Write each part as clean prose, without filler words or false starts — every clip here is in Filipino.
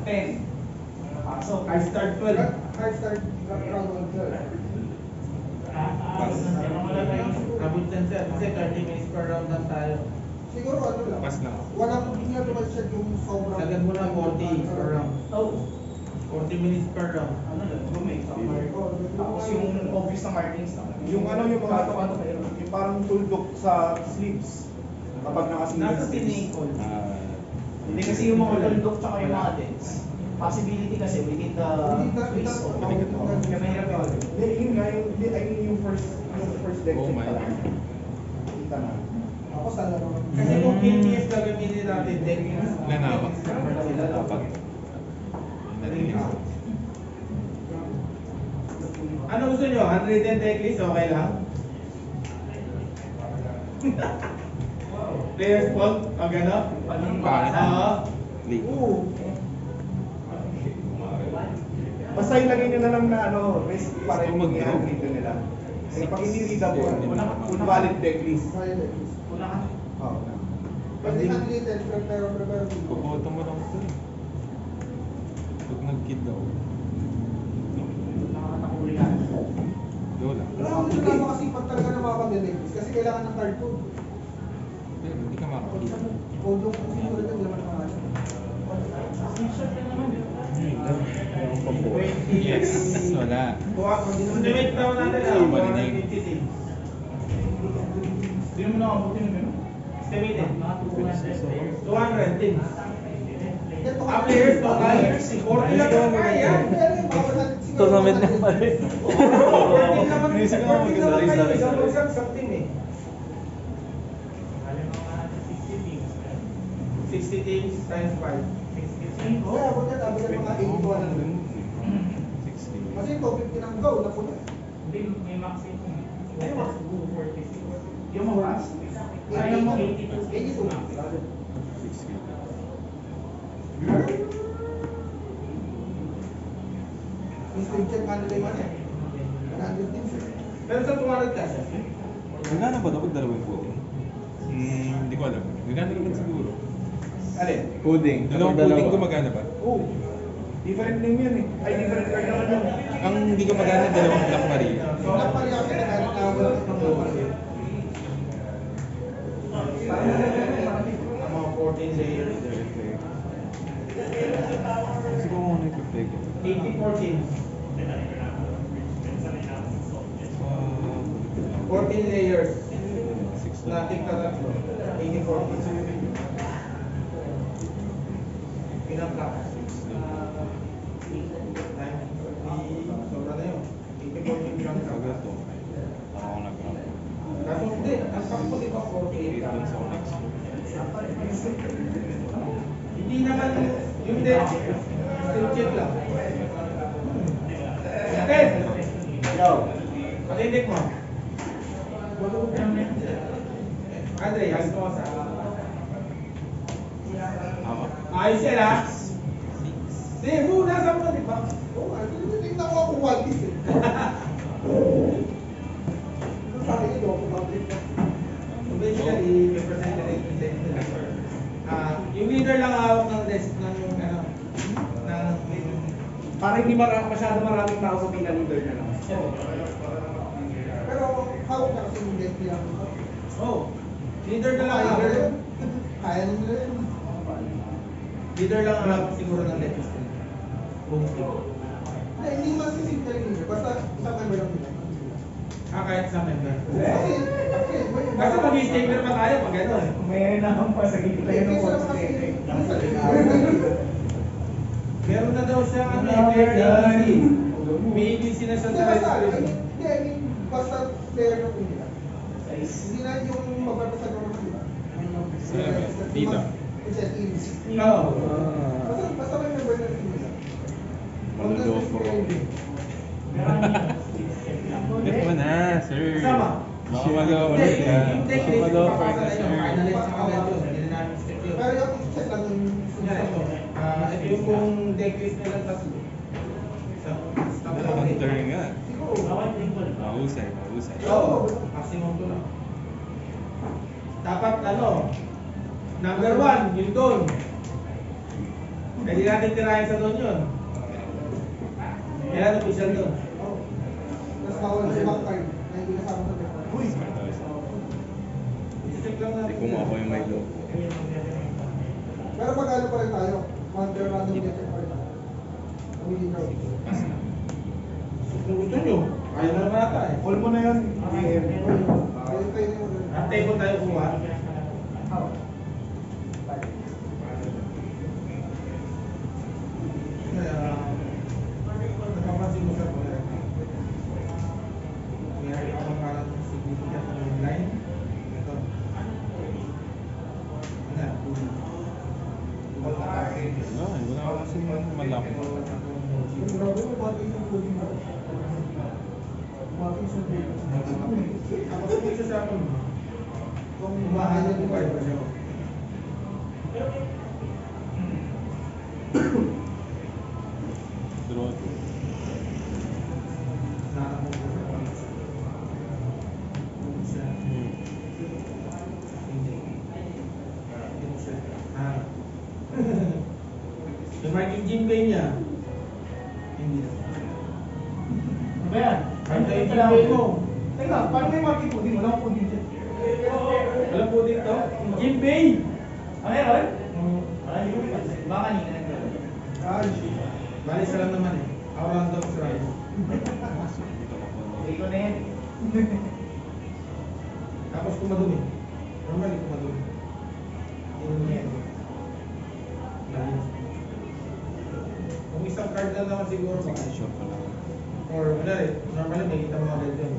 10. Pasok. I start 12. I start round 1, sir. Abot yan sir, kasi 30 minutes per round lang tayo. Siguro ano lang. Pas lang. Walang hindi na tumasyad yung sobrang. Sagad mo na 40 per round. Oh. 40 minutes per round. Ano lang, lumake. Tapos yung obvious na markings lang. Yung ano yung mga yung parang tuldok sa sleeves kapag nakasingle Nasa sleeves. sinikol. Hindi kasi yung mga tuldok tsaka yung mga dents. Possibility kasi within the twist. Kaya mahirap yun. Hindi, yun nga yung, hindi, I mean yung first deck Oh check my pa lang. God. Kita na. Ako sa laro. Kasi kung PTS gagamitin natin, techniques. Nanawak. Dapat. Ano gusto nyo? 110 decklist, okay lang? Players fault, pag ano? Pangit. Oo. Late. Oo. Basta ilagay nyo na lang na ano, risk pa rin Gusto mag-draw. yung dito nila. Eh, pag hindi readable, Yeah, invalid deck list. Kaya na. Una ka. Oo. Pwede unlimited, pero. Pupunta mo lang ito eh. Pag nag-kid daw. Nakakatakuli ka. Lola. Wala akong nalaman kasi pag talaga na makapag-delete kasi kailangan ng card code. Pero hindi ka makakita. Code yung siguro ito, hindi naman pangalan. Yes. Wala. Estimate daw natin Ano ba lang, rin 150 teams. Hindi mo nakabuti ng gano'n. Estimated. Mga 200 teams. Ito Ah, players total, 40 lang ang kaya. Tournament na pa rin. 40 naman Inisip ko maganda rin sa isang isang team eh. 60 teams times 5. Kaya abot yan mga 81 lang. 60. Kasi ito, 50 ng go, napuna. Hindi, may maximum. Ayun, max. 46. Yung mga max? Ayaw mo 82. 82. 60. Yung stream check ano na yung ano. 100 din siya. Pero sa 200 kasi, Gagana ba dapat dalawang coding? Hindi ko alam. Gagana naman siguro. Alin? Coding. Dalawang coding gumagana ba? Oo. Different name yun eh. Ay, different card naman yun. Ang hindi gumagana, dalawang Black Maria. So, napali ako na kahit na wala ng mga ang mga 14 layers. Siguro mo na i-play ko. 84 teams. 14 layers. Nating tatatlo. 84 teams. Pinangka. Sobra na yun. 84 teams lang. Agad to. Para ako nag-rap. Kaso hindi, ang sakto di ba 48 Dito lang. lang sa next. Hindi naman yung deck. Still check lang. Ted! Yo. Patindik mo. Andre, ayos mo sa... Tama. Ayos yan ha? Hindi, muna sa mo, di ba? Oo nga, tingnan ko ako quality eh. Sabi nito, public na. So basically, may percentage nila. Yung leader lang hawak ng desk ng ano, ng Para hindi masyado maraming tao sa pila leader na lang. Pero hawak na kasi yung desk niya. Oh, leader na lang Kaya hawak. yun. Kaya nyo nila yun. Leader lang hawak siguro ng desk. Boom. Hindi man si Sinter leader, basta isang member lang nila. Kahit sa member. Kasi, Kasi mag-staker pa tayo pag gano'n. May naman pa sa gitna yun ng concentrate. Meron na daw siya ano eh, may ABC na siya sa registration. Hindi, I mean, basta player ng nila. Hindi na yung magbabasa ng mga nila. Dito. Oo. Basta may member na rin nila. Maluloko. Get mo na, sir. Sama. Baka mag-offer Hindi, ka. yung Baka technique, mag-offer papasa ka, na sir. yung finalist sa mga yun. Hindi na namin step yun. Pero yung check lang yung Yan, ito. Ito yung kung decrease nila tatlo. Stop lang. Hunter nga. siguro. Mahusay, mahusay. Oo, maximum to lang. Dapat ano, number 1, yung doon. Hindi natin tirahin sa doon yun. Kailan official doon? Oo. Tapos bawal sa ibang card na hindi kasama sa record. Uy! I-check lang natin. Hindi kumuha yung Milo. Pero mag-ano pa rin tayo? Mag-random getting pa rin tayo. Pamili draw. Kung gusto nyo, ayaw na naman ata eh. Call mo na yan. DM. Pwede tayo na mag- Ang table tayo kuha. Napapansin mo sa mga mayroon ako parang significant na line. Ito. Ano? Wala kasi malaki. Yung grabe mo, pati yung coding mo. Pati yung coding. Ako sa picture sa akin. Kung mahanap mo kayo siya. Draw. Nakakapag ko sa pangis. Siya. Hindi. Hindi siya. Yung Marking Jinbei niya. Hindi na. Ano ba yan? Ang tayo Jinbei mo. Teka, paano may market po? Di mo lang po dito. Alam po dito? Jinbei! Ano yan? Wala, hindi ko pinansin. Baka kanina nagdala. Ay, Bali isa lang naman eh. Ako lang daw sa ride. Hindi ko na yan. Tapos kumadumi. Normally kumadumi. Hindi mo yan. Malinis. Kung isang card na naman siguro baka Sure pa lang. or wala rin, normally may kita mga ganito yun.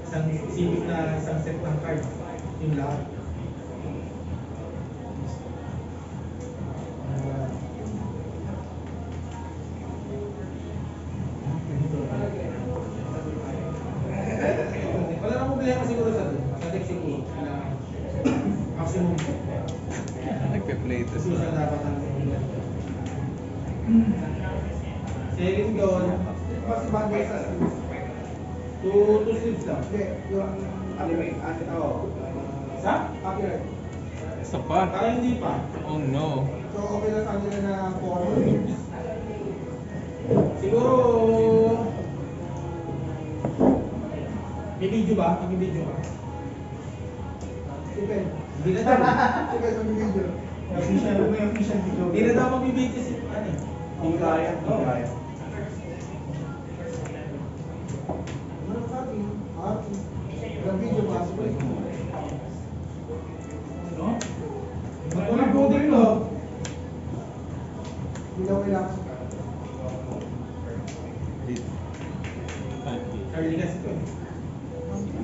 Isang specific na isang set ng card. Yung lahat. Wala na problema siguro sa doon. Sa deck siguro. Maximum. Nagpe-play test Kasi siya na. dapat ang Selling doon. mas bagay sa sleeves. Two sleeves lang. Hindi, yung anime, Sa? copyright. Isa pa. Parang hindi pa. Oh no. So, okay lang sa kanila na 4 sleeves. Siguro may video ba? May video ba? Depende. Hindi na daw. Sige, sa video. May official video. Hindi na daw magbibigay si ano eh. Hindi kaya. Hindi kaya. Ano copy? Copy. Yung video possible. Ano? Ba't walang coding to? Hindi daw kailangan. Early kasi ito eh.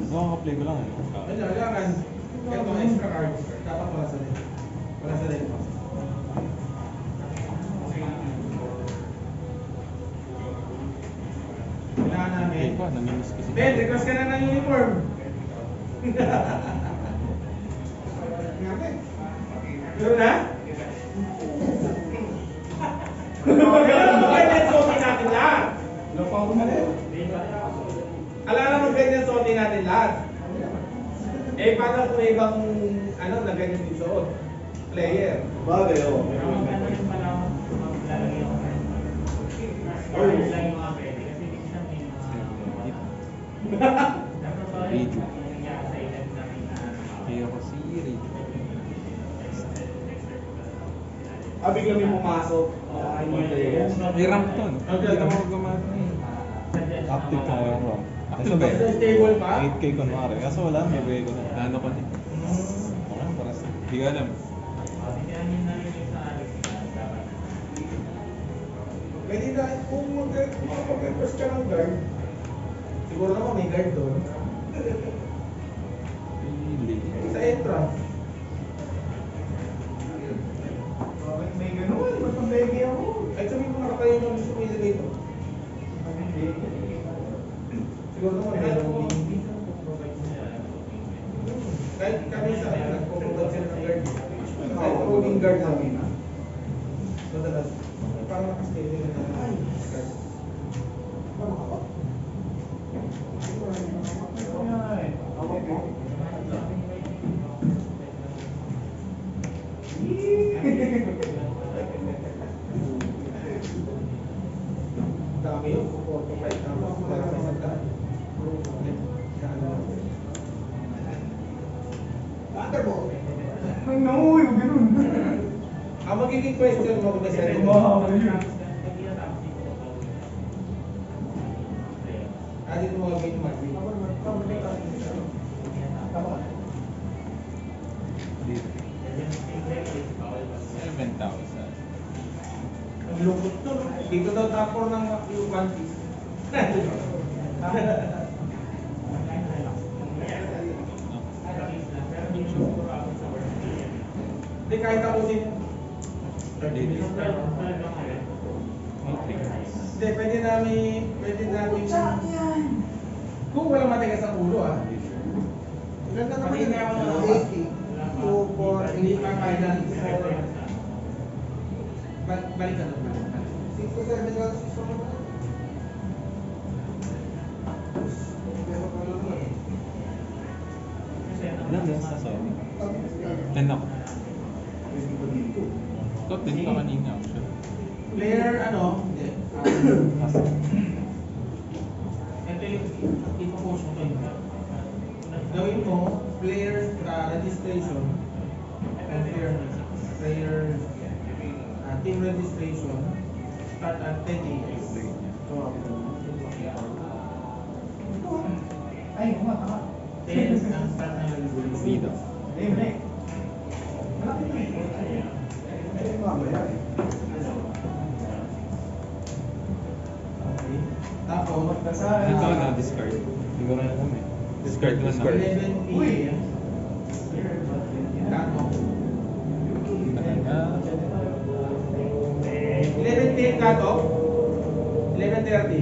Nakaka-play ko lang. Wala, kailangan. Ito extra cards. Dapat wala sa rin. Wala sa rin. Kailangan namin. Hindi pa, namimiss kasi. Ben, request ka na ng uniform. Ngayon. Meron na? Alam mo ganyan suotin natin lahat. Lapaw na rin. Alam mo ganyan suotin natin lahat. Eh, paano kung may ibang ano na ganyan din suot? Player. Bagay, oo. Radio. Kaya ko si Radio. Biglang may pumasok. May ramp to, no? Hindi na mo gumana eh. Active na yung ramp. Active ba yun? Stable pa? 8K kunwari. Kaso wala, may buhay ko na. Nano ko na. Okay, para sa... Hindi ko alam. Pwede na, kung mag-request ka ng guard, siguro naman may guard doon. Really? Sa entrance. Bakit may ganun? Ba't ang bege ako? Ay, sabihin ko nakatayo yung gusto mo ilagay ito. Siguro naman mayroong link. Kahit kami sa nagpo-provide sila ng guard. Kahit roving guard namin. Madalas. Parang nakastay nila na. Ay, guard. Ano ka ba? Ito nga eh. Hawak mo. dami yun. 4 to 5 tapos wala sa isang daan. Thunderbolt. Ay, no, yung ganun. Ang magiging question mo kung nasa ito. Dito mo gagawin yung market. Dito. 7,000. Ang lungkot to, no? Dito daw tapor ng yung One Piece. Hindi, kahit tapusin. 30 minutes na. Hindi, pwede namin, kung walang matigas ang ulo, ah. Ilan na naman yun? Kanina ako, 80. 2, 4, Hindi pa 8, kailan. 4. Balik ka doon. 6 to 7 rounds is naman. Pero pa naman. Ilan din sa Sony? 10 ako. Top 10 pa kanina actually. Player, ano? Hindi. Ito yung ipopost mo kayo. Gawin mo, player registration, player team registration, start at 10 a.m. Ay, oo nga, tama. 10 ang start na registration. Dito. Ay, mali. Malaki na eh. Ay, mamaya. Okay. Tapos, Ito na discard. Hindi ko rin alam eh. Discard mo na. 11 p.m. Tato. 11 p.m. kato. 11:30.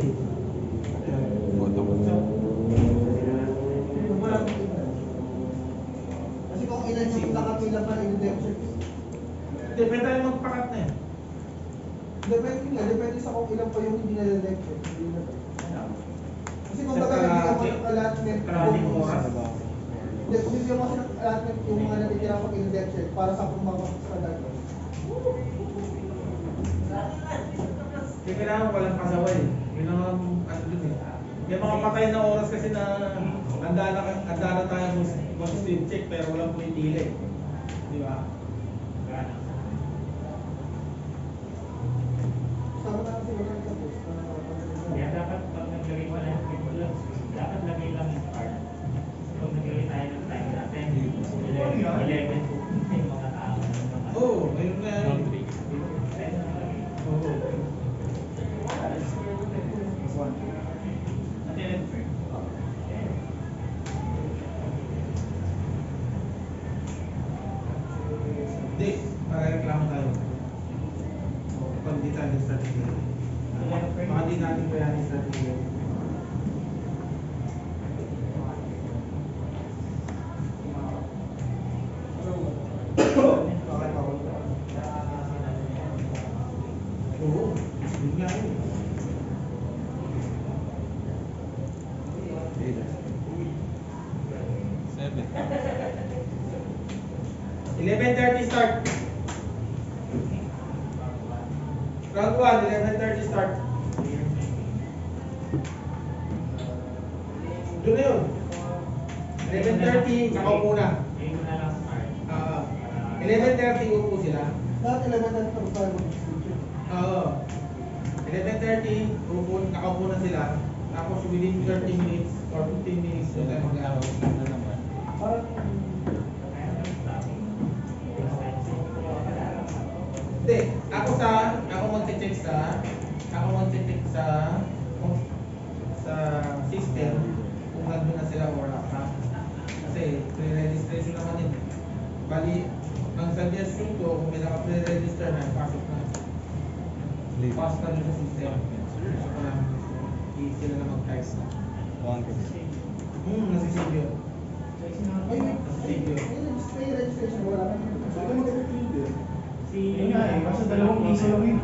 Boto. Kasi kung ilan yung nakapila pa yung depth. Depende tayo magpakat na eh. Depende sa kung ilan pa yung hindi na-depth. Kasi kung baga nabigyan mo ng allotment, Kalating oras. hindi, kung bigyan mo kasi ng allotment yung mga natitira pag in-depth check para sa pumabak sa dagdag. Hindi kailangan walang pasaway. Yun ang ano dun eh. May mga patay na oras kasi na handa na tayo mag-stream check pero walang pumipili. Di ba? Sama na kasi wala yung tapos. Kaya dapat pag naglagay mo ng people, dapat lagay lang yung card. Pag naglagay tayo ng time natin, 11 to 15 mga tao. Oo, mayroon na yun. Oo. Hindi, para reklamo tayo. Pag di tayo strategy. Baka di natin pa yan strategy. Oo, yun nga yun. Dito. 7. 11:30 start. Round 1, 11:30 start. Doon na yun. 11:30, nakaupo na. Ngayon na lang start. 11:30 upo sila. Lahat 11 at 5 Oo. 11:30, nakaupo na sila. Tapos within 30 minutes or 15 minutes, doon tayo mag-aaw. Ano naman? Parang Hindi, ako magche-check sa system kung nandun na sila or not. Kasi pre-registration naman yun. Bali, ang suggestion ko, kung may naka-pre-register na, pasok na. Dito. Pasok na rin sa system. Pasok na. Easy na mag-type na. Nasisave yun. ay, Nasisave yun. may registration wala na. Saka mag-retriever. Yun nga eh, basta 2 piso lang yun.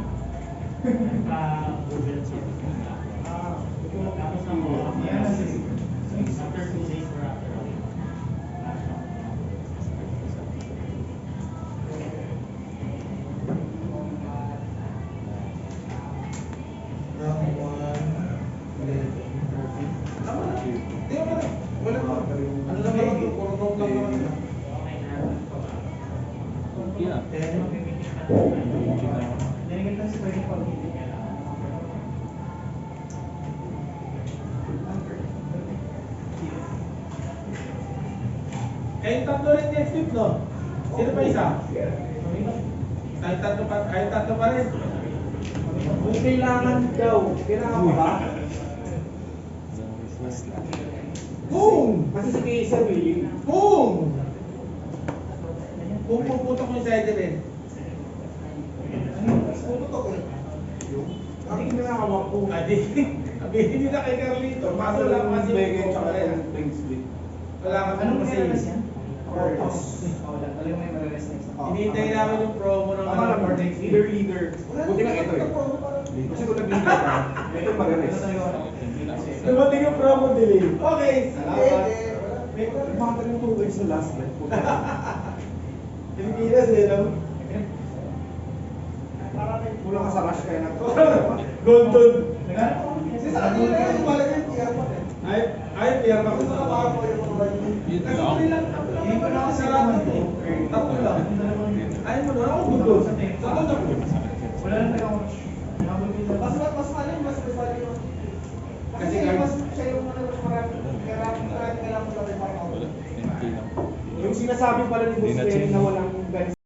Nagpa-Google Sheets na. Tapos na mo, Yan, sige. after 2 days or after a week. Round 1. Then, Mamimitik ka na. Dinigit lang si pwedeng pag-ibig. Kahit tatlo rin next week, no? Sino pa isa? Kahit tatlo pa rin. Kung kailangan daw, kailangan pa ba? Boom! Kasi si Kaiser willing. Boom! Kung puputok mo yung side rin. Pumutok eh. Hindi ko na hawak ko. Adi, sabihin nila kay Carlito. Kaso lang kasi Beke, tsaka wala yung Prince ka Anong kasi. kailangan yan? Corpus. Wala. Talagang may marites next. Hinihintay namin yung promo ng Tama lang, for next week. leader. Buti nga ito eh. Kasi kung nag-leader ka, ito marites. Dumating yung promo delay. Okay. Mga tayo 2 weeks na last night. Pilipinas eh, no? Kulang ka sa rush kaya na. Golden. Kasi sa kanila yung malagay yung airport eh. Ay, Pierre Kasi sa Macuto. kapwa yung mga Yun Kasi lang. free lang. Hindi ko na kasi Sarado naman to. to. Tatlo lang. Ayaw mo doon. Ako gusto. Tatlo na po. Wala lang tayo. mas mali yung kasi Kasi mas siya yung marami kailangan mo lang yung Wala. 10K lang. Yung sinasabi pala ni Hindi Boss na Lenny change. na walang